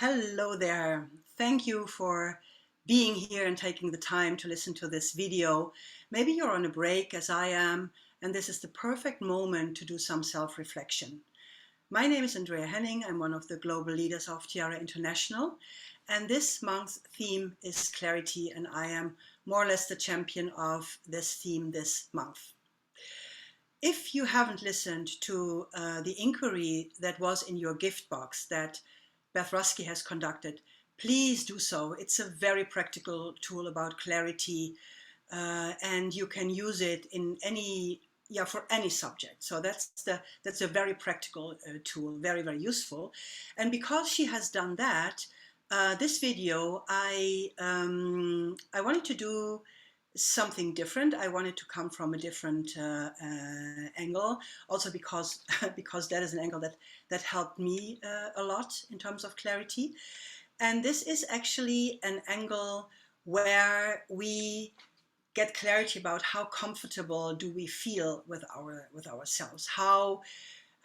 Hello there. Thank you for being here and taking the time to listen to this video. Maybe you're on a break as I am, and this is the perfect moment to do some self-reflection. My name is Andrea Henning. I'm one of the global leaders of Tiara International, and this month's theme is clarity, and I am more or less the champion of this theme this month. If you haven't listened to the inquiry that was in your gift box that Beth Rusky has conducted, please do so. It's a very practical tool about clarity, and you can use it in for any subject. So that's a very practical tool, very, very useful. And because she has done that, this video, I wanted to do something different. I wanted to come from a different angle, also because because that is an angle that helped me a lot in terms of clarity. And this is actually an angle where we get clarity about how comfortable do we feel with ourselves, how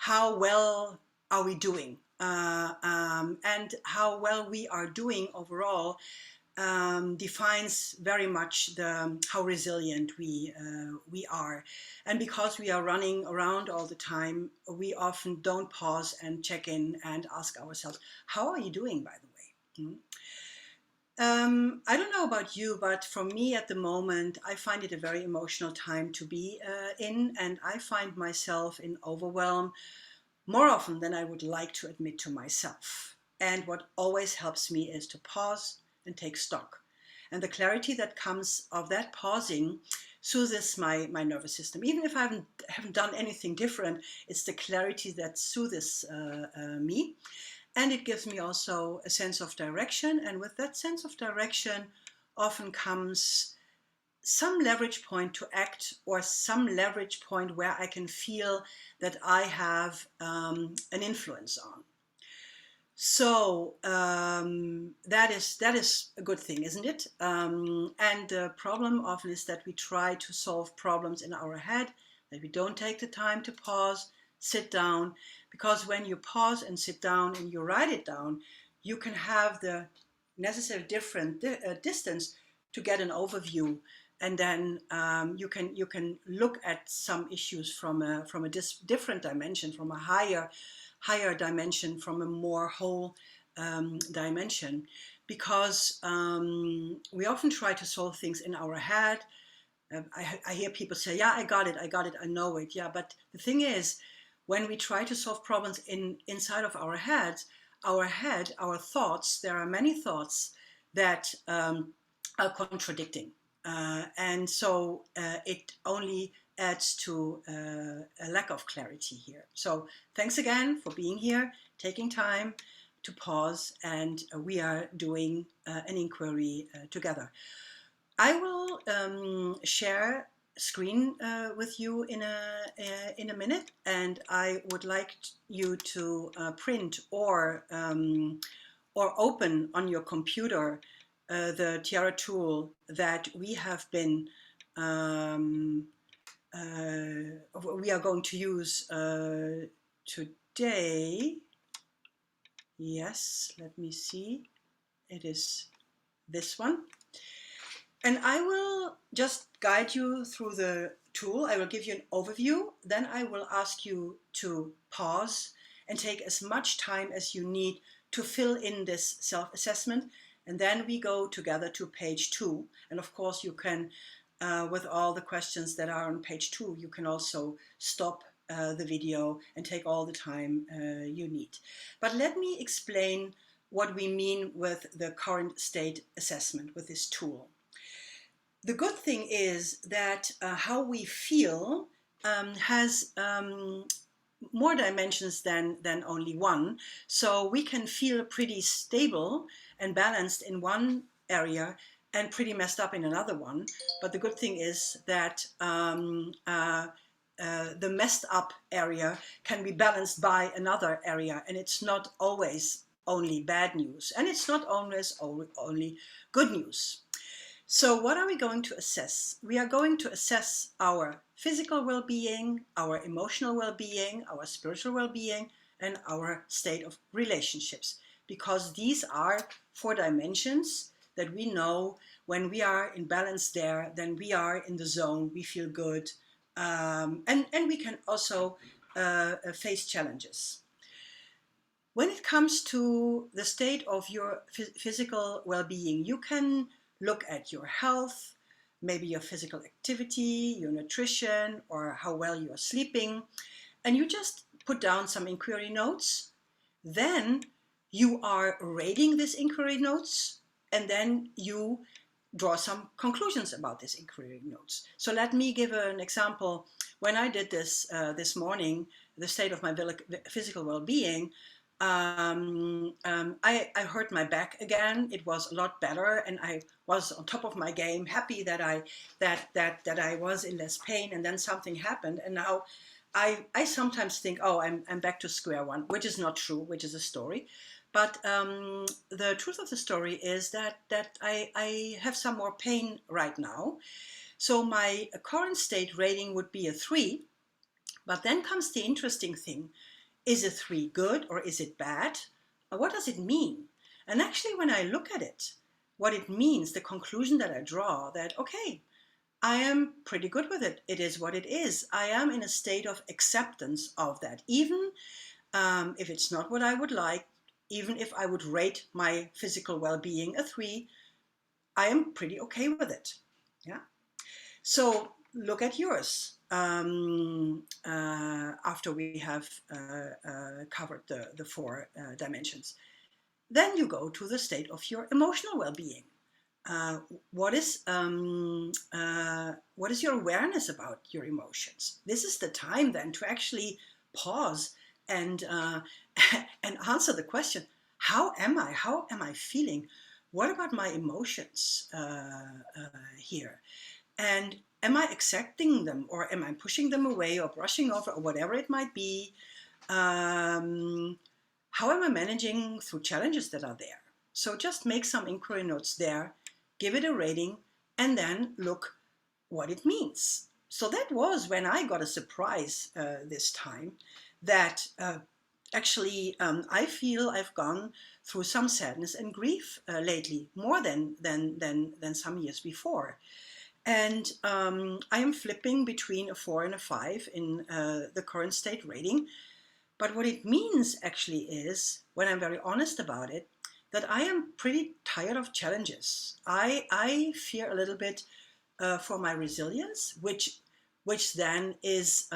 well are we doing, and how well we are doing overall defines very much how resilient we are. And because we are running around all the time, we often don't pause and check in and ask ourselves, how are you doing, by the way? I don't know about you, but for me at the moment, I find it a very emotional time to be in, and I find myself in overwhelm more often than I would like to admit to myself. And what always helps me is to pause and take stock. And the clarity that comes of that pausing soothes my nervous system. Even if I haven't done anything different, it's the clarity that soothes me. And it gives me also a sense of direction. And with that sense of direction often comes some leverage point to act, or some leverage point where I can feel that I have an influence on. So that is a good thing, isn't it? And the problem often is that we try to solve problems in our head, that we don't take the time to pause, sit down, because when you pause and sit down and you write it down, you can have the necessary different distance to get an overview, and then you can look at some issues from a different dimension, from a higher dimension, from a more whole dimension, because we often try to solve things in our head. I hear people say, yeah, I got it, I know it. Yeah, but the thing is, when we try to solve problems inside of our heads, our thoughts, there are many thoughts that are contradicting. And so it only adds to a lack of clarity here. So thanks again for being here, taking time to pause, and we are doing an inquiry together. I will share screen with you in a minute, and I would like you to print or open on your computer the Tiara tool that we have been we are going to use today. Yes, let me see. It is this one. And I will just guide you through the tool. I will give you an overview. Then I will ask you to pause and take as much time as you need to fill in this self-assessment. And then we go together to page 2. And of course, you can, with all the questions that are on page 2, you can also stop the video and take all the time you need. But let me explain what we mean with the current state assessment with this tool. The good thing is that how we feel has more dimensions than only one. So we can feel pretty stable and balanced in one area and pretty messed up in another one. But the good thing is that the messed up area can be balanced by another area, and it's not always only bad news, and it's not always only good news. So what are we going to assess? We are going to assess our physical well-being, our emotional well-being, our spiritual well-being, and our state of relationships. because these are 4 dimensions that we know when we are in balance there, then we are in the zone, we feel good, and we can also face challenges. When it comes to the state of your physical well-being, you can look at your health, maybe your physical activity, your nutrition, or how well you are sleeping, and you just put down some inquiry notes. Then you are rating these inquiry notes, and then you draw some conclusions about these inquiry notes. So let me give an example. When I did this this morning, the state of my physical well-being, I hurt my back again. It was a lot better, and I was on top of my game, happy that I was in less pain. And then something happened, and now I sometimes think, oh, I'm back to square one, which is not true, which is a story. But the truth of the story is that I have some more pain right now. So my current state rating would be a 3. But then comes the interesting thing. Is a 3 good or is it bad? What does it mean? And actually, when I look at it, what it means, the conclusion that I draw, that, okay, I am pretty good with it. It is what it is. I am in a state of acceptance of that. Even if it's not what I would like, even if I would rate my physical well-being a 3, I am pretty okay with it. Yeah. So look at yours after we have covered the 4 dimensions. Then you go to the state of your emotional well-being. What is your awareness about your emotions? This is the time then to actually pause and and answer the question: how am I? How am I feeling? What about my emotions here? And am I accepting them, or am I pushing them away or brushing over, or whatever it might be? How am I managing through challenges that are there? So just make some inquiry notes there, give it a rating, and then look what it means. So that was when I got a surprise this time, that actually I feel I've gone through some sadness and grief lately, more than some years before. And I am flipping between a 4 and a 5 in the current state rating. But what it means actually is, when I'm very honest about it, that I am pretty tired of challenges. I fear a little bit for my resilience, which then is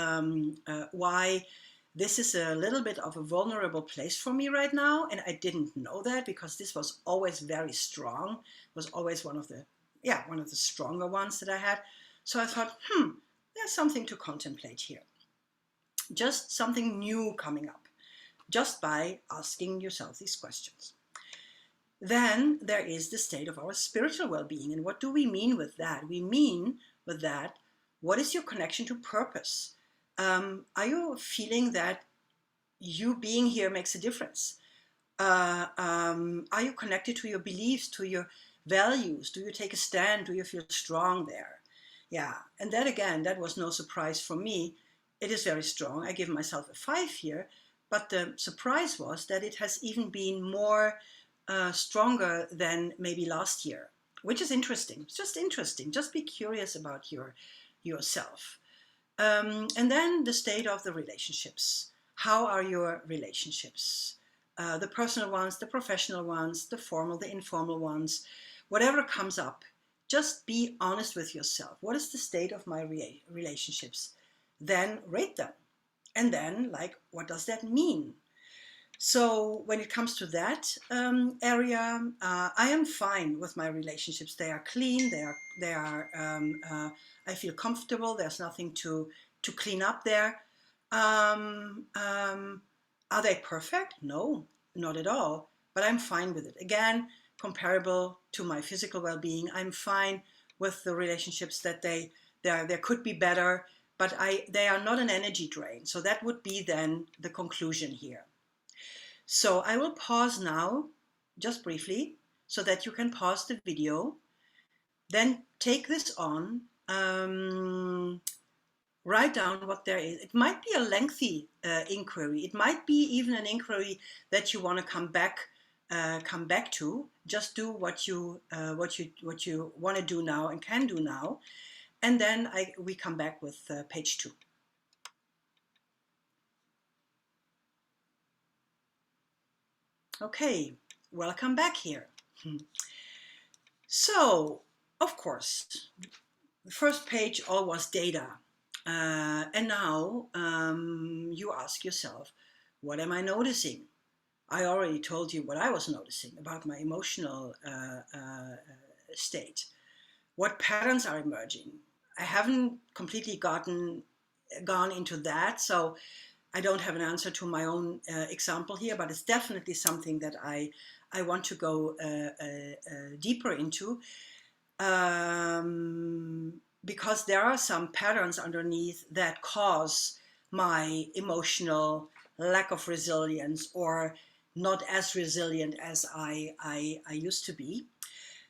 why this is a little bit of a vulnerable place for me right now. And I didn't know that, because this was always very strong. It was always one of the stronger ones that I had. So I thought, there's something to contemplate here. Just something new coming up, just by asking yourself these questions. Then there is the state of our spiritual well-being. And what do we mean with that? We mean with that, what is your connection to purpose? Are you feeling that you being here makes a difference? Are you connected to your beliefs, to your values? Do you take a stand? Do you feel strong there? Yeah, and that again, that was no surprise for me. It is very strong. I give myself a 5 here, but the surprise was that it has even been more stronger than maybe last year, which is interesting. It's just interesting. Just be curious about yourself. And then the state of the relationships. How are your relationships? The personal ones, the professional ones, the formal, the informal ones, whatever comes up, just be honest with yourself. What is the state of my relationships? Then rate them. And then, what does that mean? So when it comes to that area, I am fine with my relationships. They are clean. I feel comfortable. There's nothing to clean up there. Are they perfect? No, not at all. But I'm fine with it. Again, comparable to my physical well-being, I'm fine with the relationships that there could be better, but they are not an energy drain. So that would be then the conclusion here. So I will pause now, just briefly, so that you can pause the video. Then take this on. Write down what there is. It might be a lengthy inquiry. It might be even an inquiry that you want to come back come back to. Just do what you want to do now and can do now, and then we come back with page 2. Okay, welcome back here. So, of course, the first page all was data. And now you ask yourself, what am I noticing? I already told you what I was noticing about my emotional state. What patterns are emerging? I haven't completely gone into that, so I don't have an answer to my own example here, but it's definitely something that I want to go deeper into, because there are some patterns underneath that cause my emotional lack of resilience, or not as resilient as I used to be.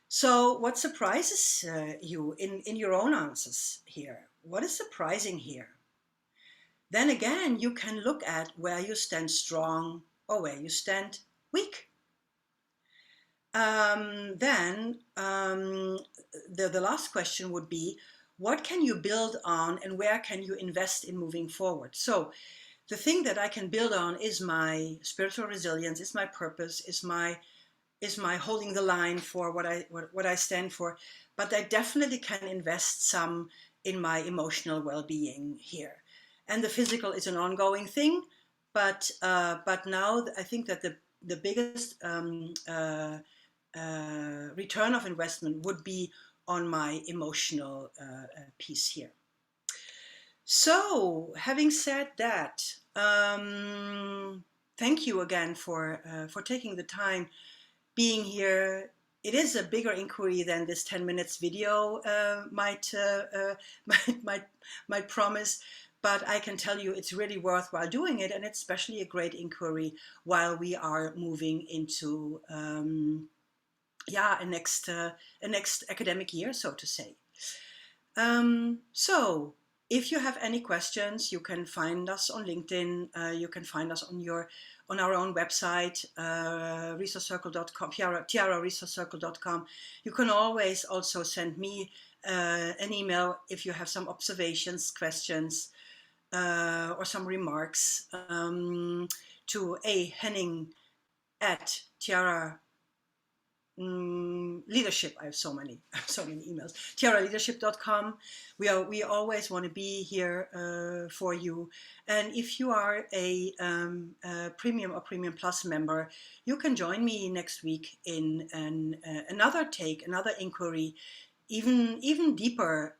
So what surprises you in your own answers here? What is surprising here? Then again, you can look at where you stand strong or where you stand weak. Then the last question would be, what can you build on and where can you invest in moving forward? So the thing that I can build on is my spiritual resilience, is my purpose, is my holding the line for what I stand for. But I definitely can invest some in my emotional well-being here. And the physical is an ongoing thing, but now I think that the biggest return of investment would be on my emotional piece here. So, having said that, thank you again for taking the time being here. It is a bigger inquiry than this 10 minutes video might promise, but I can tell you it's really worthwhile doing it, and it's especially a great inquiry while we are moving into a next academic year, so to say. So if you have any questions, you can find us on LinkedIn. You can find us on our own website, resourcecircle.com, tiara.resourcecircle.com. You can always also send me an email if you have some observations, questions, or some remarks to Henning at Tiara leadership. I have so many emails. TiaraLeadership.com. We always want to be here for you. And if you are a Premium or Premium Plus member, you can join me next week in another inquiry, even deeper,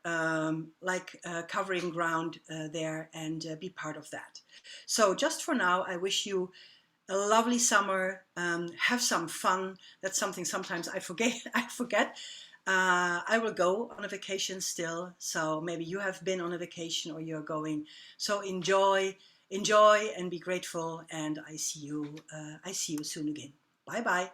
covering ground there, and be part of that. So just for now, I wish you a lovely summer. Have some fun. That's something sometimes I forget. I will go on a vacation still, so maybe you have been on a vacation or you're going. So enjoy and be grateful. And I see you soon again. Bye bye.